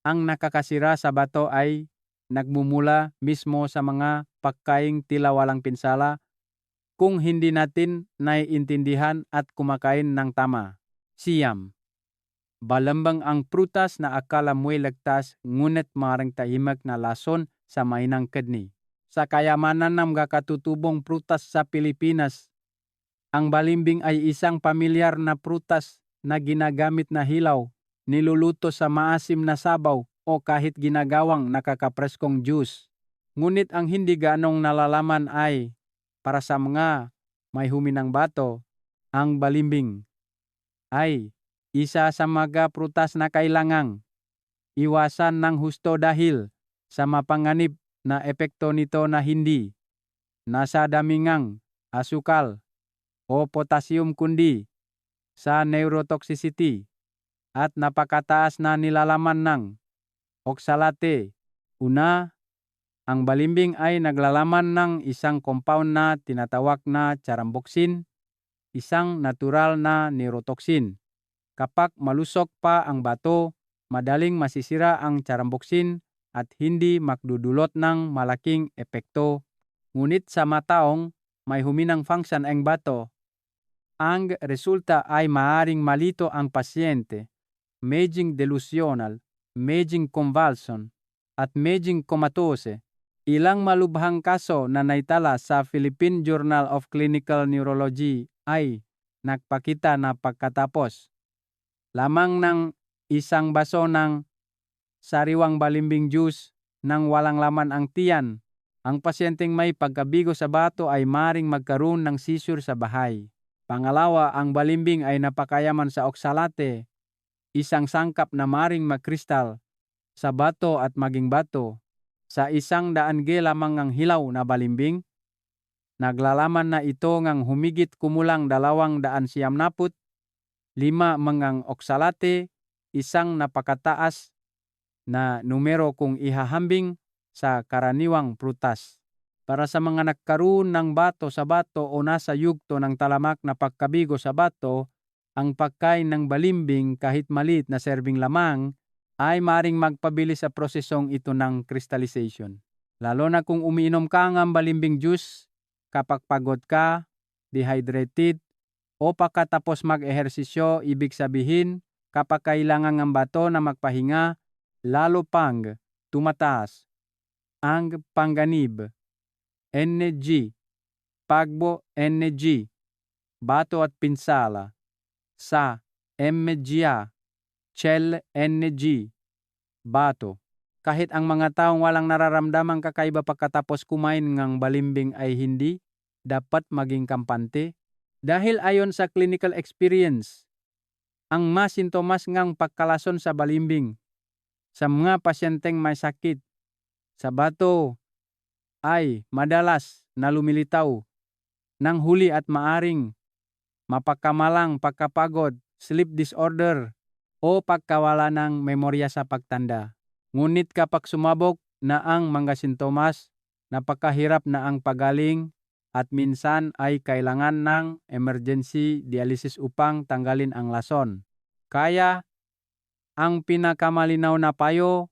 Speaker 1: ang nakakasira sa bato ay nagmumula mismo sa mga pagkaing tila walang pinsala kung hindi natin naiintindihan at kumakain ng tama. Siyam, balambang ang prutas na akala mo'y ligtas ngunit maring tahimik na lason sa mainang kidney. Sa kayamanan ng mga katutubong prutas sa Pilipinas, ang balimbing ay isang pamilyar na prutas na ginagamit na hilaw, niluluto sa maasim na sabaw o kahit ginagawang nakakapreskong juice. Ngunit ang hindi ganong nalalaman ay para sa mga may huminang bato, ang balimbing ay isa sa mga prutas na kailangang iwasan ng husto dahil sa mapanganib na epekto nito na hindi nasa damingang asukal o potassium kundi sa neurotoxicity at napakataas na nilalaman ng oxalate. Una, ang balimbing ay naglalaman ng isang compound na tinatawag na charamboxin, isang natural na neurotoxin. Kapag malusok pa ang bato, madaling masisira ang charamboksin at hindi magdudulot ng malaking epekto. Ngunit sa mataong may huminang function ang bato, ang resulta ay maaring malito ang pasyente, maging delusional, maging convulsion, at maging comatose. Ilang malubhang kaso na naitala sa Philippine Journal of Clinical Neurology ay nagpakita na pagkatapos lamang ng isang baso ng sariwang balimbing juice nang walang laman ang tiyan, ang pasyenteng may pagkabigo sa bato ay maring magkaroon ng seizure sa bahay. Pangalawa, ang balimbing ay napakayaman sa oksalate, isang sangkap na maring magkristal sa bato at maging bato. Sa 100 g lamang ang hilaw na balimbing, naglalaman na ito ngang humigit kumulang 295 mangang oksalate, isang napakataas na numero kung ihahambing sa karaniwang prutas. Para sa mga nagkaroon ng bato sa bato o nasa yugto ng talamak na pagkabigo sa bato, ang pagkain ng balimbing kahit maliit na serving lamang ay maring magpabilis sa prosesong ito ng crystallization. Lalo na kung umiinom ka ng balimbing juice kapag pagod ka, dehydrated, o pagkatapos mag-ehersisyo, ibig sabihin kapag kailangan ng bato na magpahinga, lalo pang tumataas ang panganib, energy, pagbo energy, bato at pinsala, sa MGA, Chel energy, bato. Kahit ang mga taong walang nararamdamang kakaiba pagkatapos kumain ng balimbing ay hindi dapat maging kampante. Dahil ayon sa clinical experience, ang mas sintomas ngang pagkalason sa balimbing sa mga pasyenteng may sakit sa bato ay madalas na lumilitaw ng huli at maaring mapakamalang pagkapagod, sleep disorder, o pagkawala ng memorya sa pagtanda. Ngunit kapag sumabog na ang mga sintomas, napakahirap na ang pagaling at minsan ay kailangan ng emergency dialysis upang tanggalin ang lason. Kaya, ang pinakamalinaw na payo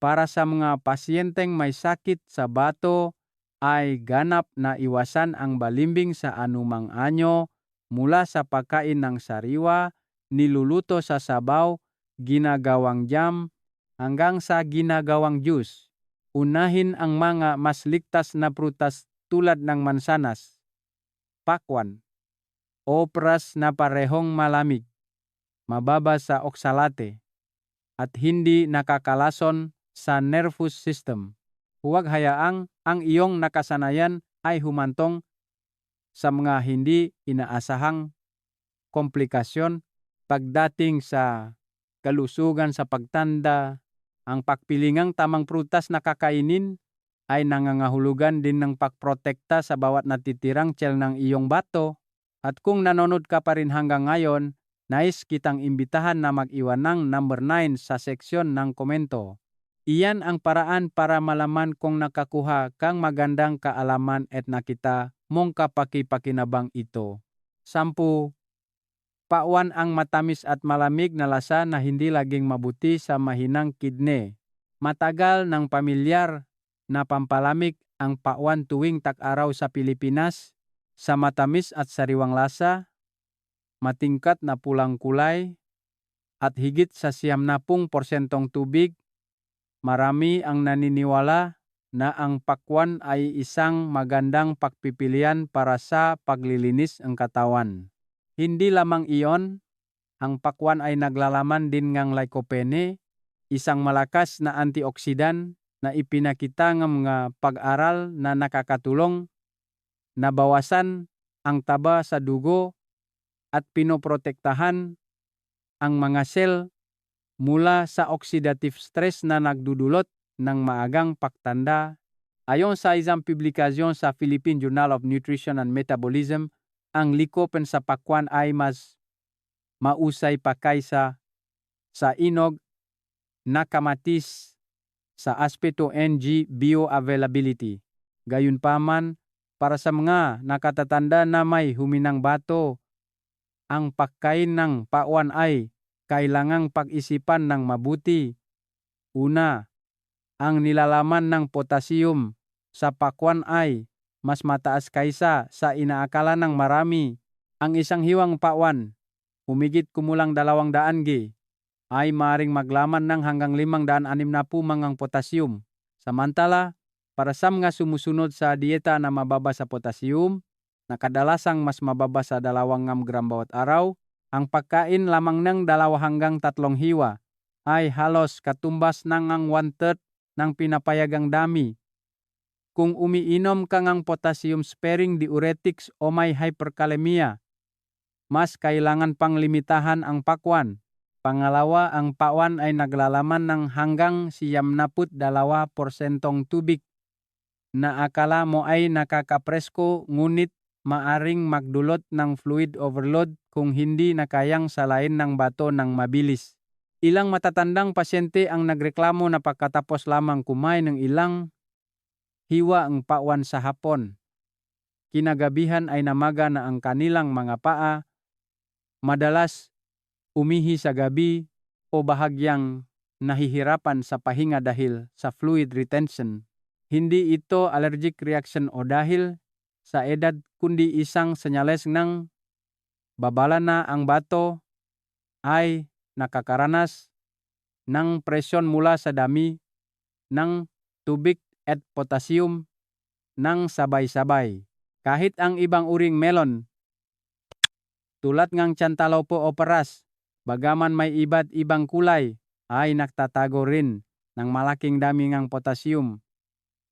Speaker 1: para sa mga pasyenteng may sakit sa bato ay ganap na iwasan ang balimbing sa anumang anyo mula sa pagkain ng sariwa, niluluto sa sabaw, ginagawang jam, hanggang sa ginagawang juice. Unahin ang mga mas ligtas na prutas tulad ng mansanas, pakwan, o pras na parehong malamig, mababa sa oksalate, at hindi nakakalason sa nervous system. Huwag hayaang ang iyong nakasanayan ay humantong sa mga hindi inaasahang komplikasyon pagdating sa kalusugan sa pagtanda. Ang pagpilingang tamang prutas na kakainin ay nangangahulugan din ng pagprotekta sa bawat natitirang tiyel ng iyong bato. At kung nanonood ka pa rin hanggang ngayon, nais kitang imbitahan na mag-iwan ng number 9 sa seksyon ng komento. Iyan ang paraan para malaman kung nakakuha kang magandang kaalaman at nakita mong kapaki-pakinabang ito. 10. Pakwan ang matamis at malamig na lasa na hindi laging mabuti sa mahinang kidney. Matagal ng pamilyar na pampalamig ang pakwan tuwing tag-araw sa Pilipinas sa matamis at sariwang lasa, matingkat na pulang kulay, at higit sa 90% tubig. Marami ang naniniwala na ang pakwan ay isang magandang pagpipilian para sa paglilinis ng katawan. Hindi lamang iyon, ang pakwan ay naglalaman din ng lycopene, isang malakas na antioksidan na ipinakita ng mga pag-aral na nakakatulong na bawasan ang taba sa dugo at pinoprotektahan ang mga sel mula sa oxidative stress na nagdudulot ng maagang pagtanda. Ayon sa isang publikasyon sa Philippine Journal of Nutrition and Metabolism, ang lycopene sa pakwan ay mas mausay pa kaysa sa inog na kamatis sa aspeto ng bioavailability. Gayunpaman, para sa mga nakatatanda na may huminang bato, ang pagkain ng pakwan ay kailangang pag-isipan ng mabuti. Una, ang nilalaman ng potassium sa pakwan ay mas mataas kaysa sa inaakala ng marami. Ang isang hiwang pakwan, humigit kumulang 200 g, ay maaaring maglaman ng hanggang 560 mangang potassium. Samantala, para sa mga sumusunod sa dieta na mababa sa potassium, na kadalasang mas mababa sa 2 gram bawat araw, ang pagkain lamang ng 2 hanggang 3 hiwa ay halos katumbas ng ang 1/3 ng pinapayagang dami. Kung umiinom ka ng potassium-sparing diuretics o may hyperkalemia, mas kailangan pang limitahan ang pakwan. Pangalawa, ang pakwan ay naglalaman ng hanggang 92% tubig na akala mo ay nakakapresko ngunit maaring magdulot ng fluid overload kung hindi nakayang salain ng bato ng mabilis. Ilang matatandang pasyente ang nagreklamo na pagkatapos lamang kumain ng ilang hiwa ang pakwan sa hapon, kinagabihan ay namaga na ang kanilang mga paa, madalas umihi sa gabi o bahagyang nahihirapan sa pahinga dahil sa fluid retention. Hindi ito allergic reaction o dahil sa edad kundi isang senyales ng babala na ang bato ay nakakaranas ng presyon mula sa dami ng tubig at potassium ng sabay-sabay. Kahit ang ibang uring melon, tulad ng cantaloupe o peras, bagaman may iba't ibang kulay, ay nagtatago rin ng malaking dami ng potassium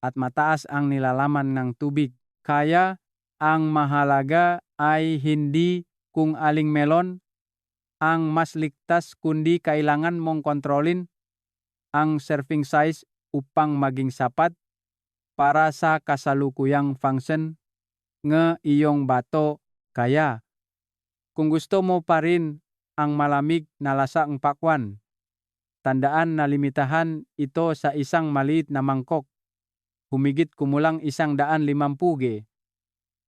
Speaker 1: at mataas ang nilalaman ng tubig. Kaya ang mahalaga ay hindi kung aling melon ang mas ligtas kundi kailangan mong kontrolin ang serving size upang maging sapat para sa kasalukuyang function ng iyong bato. Kaya kung gusto mo pa rin ang malamig na lasa ng pakwan, tandaan na limitahan ito sa isang maliit na mangkok. Humigit kumulang 150 g,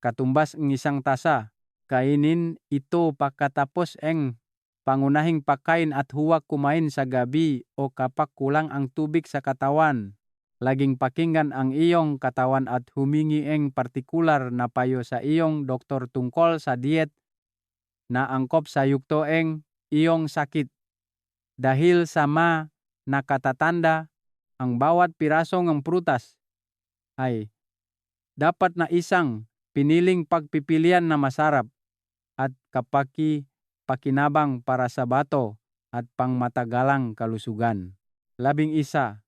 Speaker 1: katumbas ng isang tasa. Kainin ito pagkatapos ang pangunahing pagkain at huwag kumain sa gabi o kapag kulang ang tubig sa katawan. Laging pakinggan ang iyong katawan at humingi ng partikular na payo sa iyong doktor tungkol sa diet na angkop sa yugto ng iyong sakit. Dahil sa nakatatanda, ang bawat piraso ng prutas ay dapat na isang piniling pagpipilian na masarap at pakinabang para sa bato at pangmatagalang kalusugan. 11.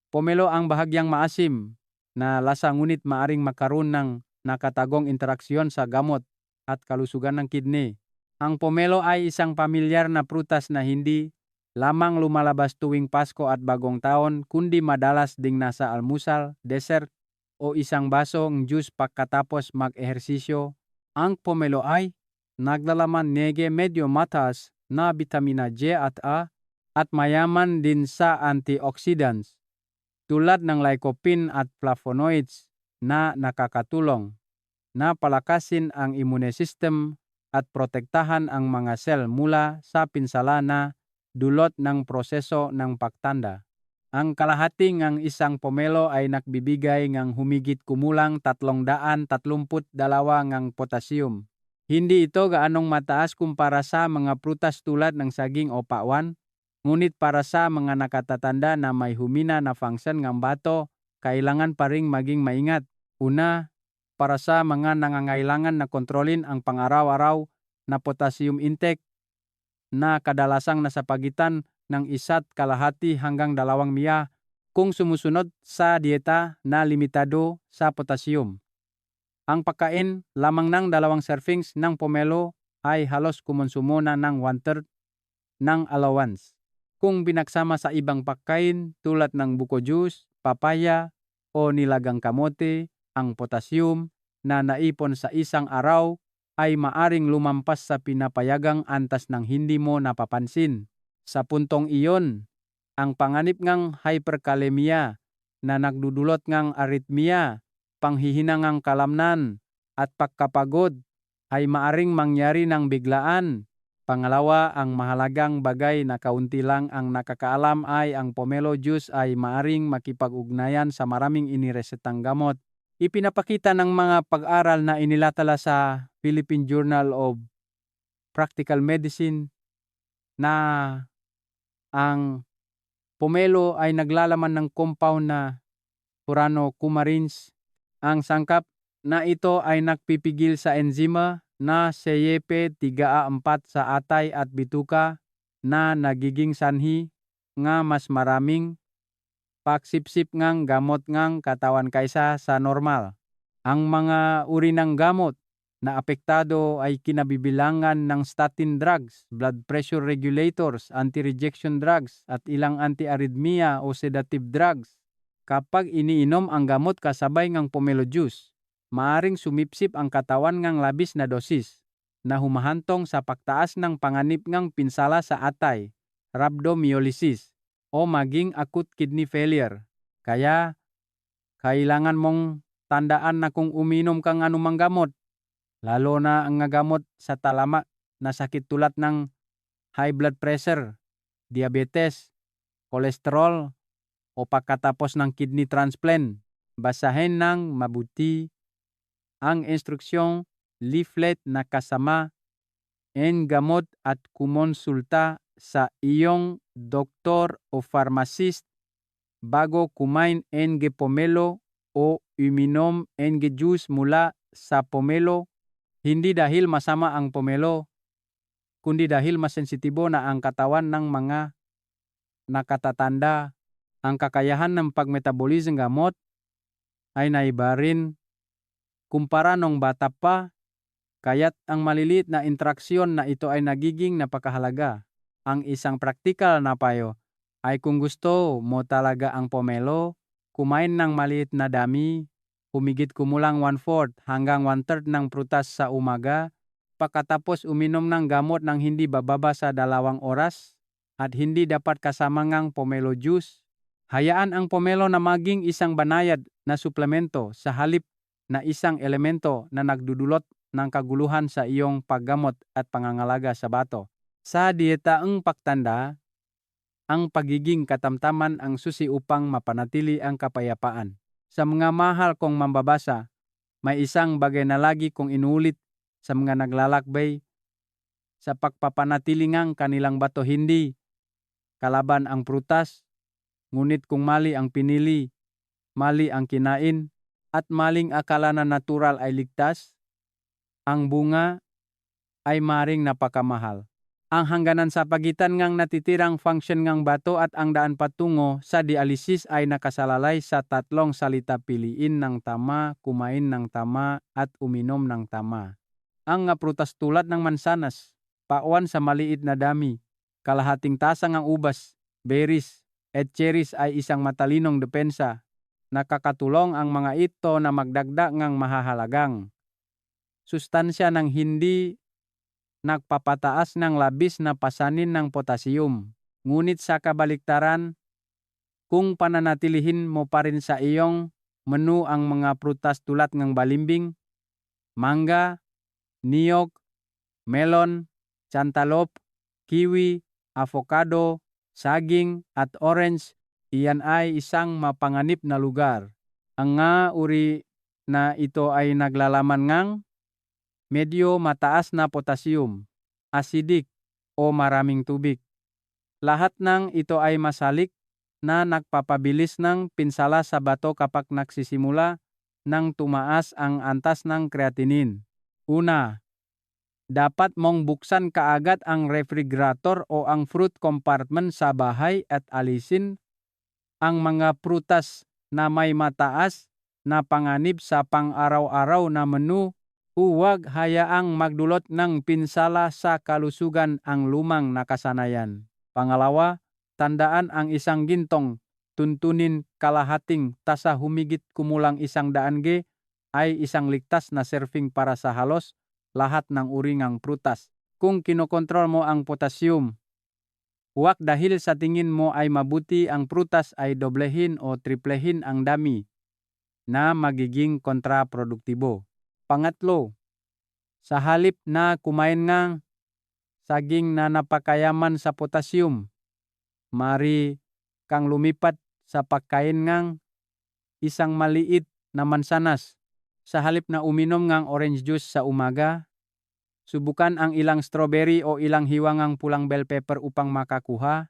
Speaker 1: Pomelo ang bahagyang maasim na lasa ngunit maaring makaroon ng nakatagong interaksyon sa gamot at kalusugan ng kidney. Ang pomelo ay isang pamilyar na prutas na hindi lamang lumalabas tuwing Pasko at Bagong Taon kundi madalas ding nasa almusal, dessert o isang baso ng juice pagkatapos mag-ehersisyo. Ang pomelo ay naglalaman ng medyo mataas na bitamina J at A at mayaman din sa antioxidants tulad ng lycopene at flavonoids na nakakatulong na palakasin ang immune system at protektahan ang mga sel mula sa pinsala na dulot ng proseso ng pagtanda. Ang kalahati ng isang pomelo ay nagbibigay ng humigit kumulang 332 ng potassium. Hindi ito gaanong mataas kumpara sa mga prutas tulad ng saging o pakwan, ngunit para sa mga nakatatanda na may humina na function ng bato, kailangan pa ring maging maingat. Una, para sa mga nangangailangan na kontrolin ang pang-araw-araw na potassium intake na kadalasang nasa pagitan ng 1.5 hanggang 2 miya kung sumusunod sa dieta na limitado sa potassium. Ang pagkain lamang ng 2 servings ng pomelo ay halos kumonsumo na ng 1/3 ng allowance. Kung binaksama sa ibang pagkain tulad ng buko juice, papaya o nilagang kamote, ang potassium na naipon sa isang araw ay maaring lumampas sa pinapayagang antas ng hindi mo napapansin. Sa puntong iyon, ang panganib ng hyperkalemia na nagdudulot ng arrhythmia, panghihinang kalamnan at pagkapagod ay maaring mangyari ng biglaan. Pangalawa, ang mahalagang bagay na kaunti lang ang nakakaalam ay ang pomelo juice ay maaring makipag-ugnayan sa maraming iniresetang gamot. Ipinapakita ng mga pag-aral na inilatala sa Philippine Journal of Practical Medicine na ang pomelo ay naglalaman ng compound na furanocoumarins. Ang sangkap na ito ay nagpipigil sa enzima na CYP3A4 sa atay at bituka na nagiging sanhi nga mas maraming pagsipsip ngang gamot ngang katawan kaysa sa normal. Ang mga uri ng gamot na apektado ay kinabibilangan ng statin drugs, blood pressure regulators, anti-rejection drugs at ilang anti-arrhythmia o sedative drugs. Kapag iniinom ang gamot kasabay ng pomelo juice, maaring sumipsip ang katawan ng labis na dosis na humahantong sa pagtaas ng panganib ng pinsala sa atay, rhabdomyolysis, o maging acute kidney failure. Kaya, kailangan mong tandaan na kung uminom kang anumang gamot, lalo na ang gamot sa talama na sakit tulad ng high blood pressure, diabetes, kolesterol, o pagkatapos ng kidney transplant, basahin ng mabuti ang instruksyong leaflet na kasama ng gamot at kumonsulta sa iyong doktor o pharmacist bago kumain ng pomelo o uminom ng juice mula sa pomelo, hindi dahil masama ang pomelo, kundi dahil mas sensitibo na ang katawan ng mga nakatatanda. Ang kakayahan ng pagmetabolism gamot ay naiba rin kumpara nung bata pa, kaya't ang maliliit na interaksyon na ito ay nagiging napakahalaga. Ang isang praktikal na payo ay kung gusto mo talaga ang pomelo, kumain ng maliit na dami, humigit kumulang 1/4 hanggang 1/3 ng prutas sa umaga, pagkatapos uminom ng gamot ng hindi bababa sa 2 oras, at hindi dapat kasama ng pomelo juice. Hayaan ang pomelo na maging isang banayad na suplemento sa halip na isang elemento na nagdudulot ng kaguluhan sa iyong paggamot at pangangalaga sa bato. Sa dieta ang pagtanda, ang pagiging katamtaman ang susi upang mapanatili ang kapayapaan. Sa mga mahal kong mambabasa, may isang bagay na lagi kong inulit sa mga naglalakbay sa pagpapanatili ng kanilang bato, hindi kalaban ang prutas, ngunit kung mali ang pinili, mali ang kinain, at maling akala na natural ay ligtas, ang bunga ay maring napakamahal. Ang hangganan sa pagitan ngang natitirang function ngang bato at ang daan patungo sa dialysis ay nakasalalay sa 3 salita: piliin ng tama, kumain ng tama, at uminom ng tama. Ang prutas tulad ng mansanas, pauan sa maliit na dami, kalahating tasa ng ubas, berries, at cherries ay isang matalinong depensa. Nakakatulong ang mga ito na magdagdag ng mahahalagang sustansya ng hindi nagpapataas ng labis na pasanin ng potassium. Ngunit sa kabaliktaran, kung pananatilihin mo pa rin sa iyong menu ang mga prutas tulad ng balimbing, mangga, niyog, melon, cantaloupe, kiwi, avocado, saging, at orange, iyan ay isang mapanganib na lugar. Ang uri na ito ay naglalaman ngang medyo mataas na potassium, acidic, o maraming tubig. Lahat ng ito ay masalik na nagpapabilis ng pinsala sa bato kapag nagsisimula nang tumaas ang antas ng creatinine. Una, dapat mong buksan kaagad ang refrigerator o ang fruit compartment sa bahay at alisin ang mga prutas na may mataas na panganib sa pang-araw-araw na menu. Huwag hayaang magdulot ng pinsala sa kalusugan ang lumang nakasanayan. Pangalawa, tandaan ang isang gintong tuntunin kalahating tasa humigit kumulang 100 g ay isang ligtas na serving para sa halos lahat ng uri ng prutas. Kung kinokontrol mo ang potassium, huwag dahil sa tingin mo ay mabuti ang prutas ay doblehin o triplehin ang dami na magiging kontraproduktibo. Pangatlo, Sa halip na kumain ng saging na napakayaman sa potassium, mari kang lumipat sa pagkain ng isang maliit na mansanas. Sa halip na uminom ng orange juice sa umaga, subukan ang ilang strawberry o ilang hiwangang pulang bell pepper upang makakuha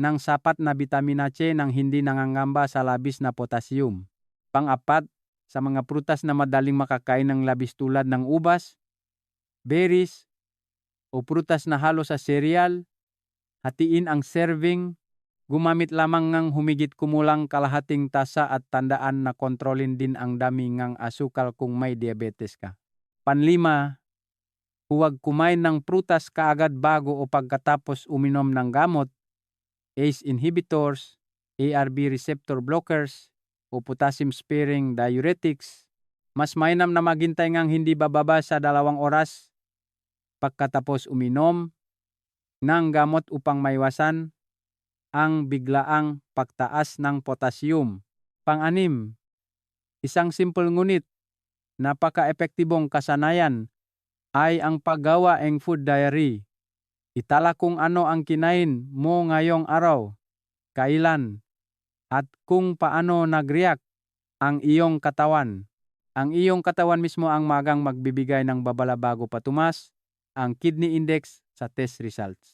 Speaker 1: ng sapat na bitamina C nang hindi nangangamba sa labis na potassium. Pang-apat, sa mga prutas na madaling makakain ng labis tulad ng ubas, berries, o prutas na halo sa cereal, hatiin ang serving, gumamit lamang ng humigit kumulang kalahating tasa at tandaan na kontrolin din ang dami ng asukal kung may diabetes ka. Panlima, huwag kumain ng prutas kaagad bago o pagkatapos uminom ng gamot, ACE inhibitors, ARB receptor blockers, o potassium-sparing diuretics. Mas mainam na maghintay ngang hindi bababa sa 2 oras pagkatapos uminom ng gamot upang maiwasan ang biglaang pagtaas ng potassium. Pang-anim, isang simple ngunit napaka-epektibong kasanayan ay ang paggawa ng food diary. Itala kung ano ang kinain mo ngayong araw, kailan, at kung paano nag-react ang iyong katawan. Ang iyong katawan mismo ang magang magbibigay ng babala bago patumas ang kidney index sa test results.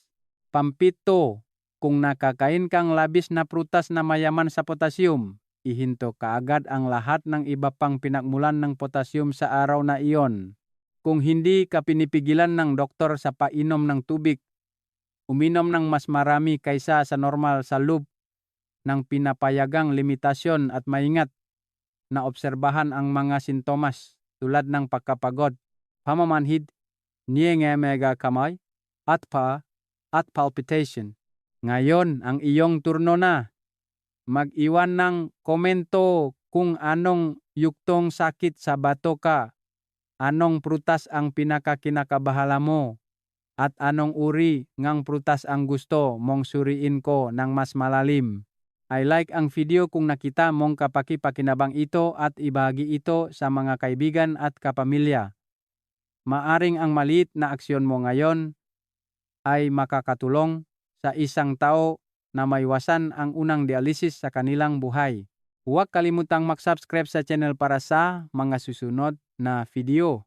Speaker 1: Pampito, kung nakakain kang labis na prutas na mayaman sa potassium, ihinto kaagad ang lahat ng iba pang pinagmulan ng potassium sa araw na iyon. Kung hindi ka pinipigilan ng doktor sa painom ng tubig, uminom ng mas marami kaysa sa normal sa loob ng pinapayagang limitasyon at maingat na obserbahan ang mga sintomas tulad ng pagkapagod, pamamanhid, mega kamay, at palpitation. Ngayon, ang iyong turno na. Mag-iwan ng komento kung anong yuktong sakit sa bato ka, anong prutas ang pinakakinakabahala mo, at anong uri ng prutas ang gusto mong suriin ko ng mas malalim. I like ang video kung nakita mong kapaki-pakinabang ito at ibahagi ito sa mga kaibigan at kapamilya. Maaring ang maliit na aksyon mo ngayon ay makakatulong sa isang tao na maiwasan ang unang dialysis sa kanilang buhay. Huwag kalimutang mag-subscribe sa channel para sa mga susunod na video.